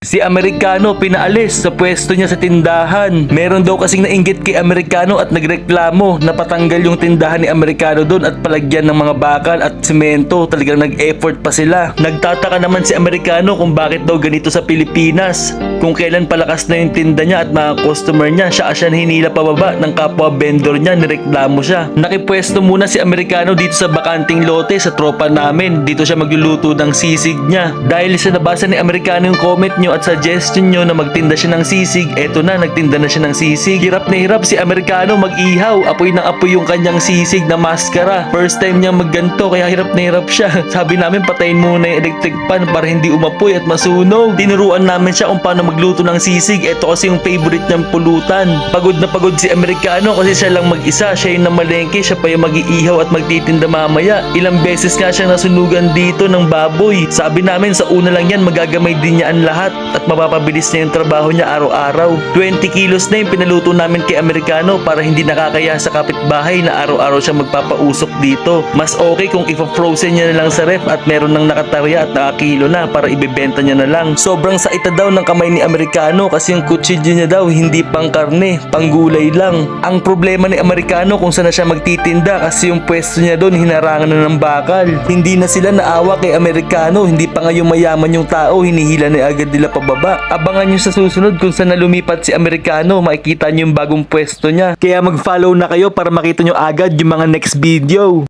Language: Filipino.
Si Amerikano pinaalis sa pwesto niya sa tindahan. Meron daw kasing nainggit kay Amerikano at nagreklamo na patanggal yung tindahan ni Amerikano doon at palagyan ng mga bakal at semento. Talagang nag-effort pa sila. Nagtataka naman si Amerikano kung bakit daw ganito sa Pilipinas. Kung kailan palakas na yung tinda niya at mga customer niya, siya hinila pababa ng kapwa vendor niya, nireklamo siya. Nakipwesto muna si Amerikano dito sa bakanting lote sa tropa namin. Dito siya magluluto ng sisig niya. Dahil sa nabasa ni Amerikano yung comment niyo at suggestion nyo na magtinda siya ng sisig, eto na, nagtinda na siya ng sisig. Hirap na hirap si Amerikano mag-ihaw. Apoy ng apoy yung kanyang sisig na maskara. First time niya magganto, kaya hirap na hirap siya. Sabi namin patayin muna yung electric pan para hindi umapoy at masunog. Tinuruan namin siya kung paano magluto ng sisig. Eto kasi yung favorite niyang pulutan. Pagod na pagod si Amerikano kasi siya lang mag-isa. Siya yung namalengke, siya pa yung mag-iihaw at magtitinda mamaya. Ilang beses nga siyang nasunugan dito ng baboy. Sabi namin sa una lang yan magagamay din niya ang lahat at mapapabilis na yung trabaho niya araw-araw. 20 kilos na yung pinaluto namin kay Amerikano para hindi nakakaya sa kapitbahay na araw-araw siya magpapausok dito. Mas okay kung ipa-frozen niya na lang sa ref at meron ng nakatarya at nakakilo na para ibebenta niya na lang. Sobrang saita daw ng kamay ni Amerikano kasi yung kutsilyo niya daw hindi pang karne, pang gulay lang. Ang problema ni Amerikano kung saan na siya magtitinda kasi yung pwesto niya doon hinarangan na ng bakal. Hindi na sila naawa kay Amerikano, hindi pa nga yung mayaman yung tao, hinihila na agad nila pababa. Abangan nyo sa susunod kung saan na lumipat si Amerikano, makikita nyo yung bagong pwesto niya. Kaya mag-follow na kayo para makita nyo agad yung mga next video.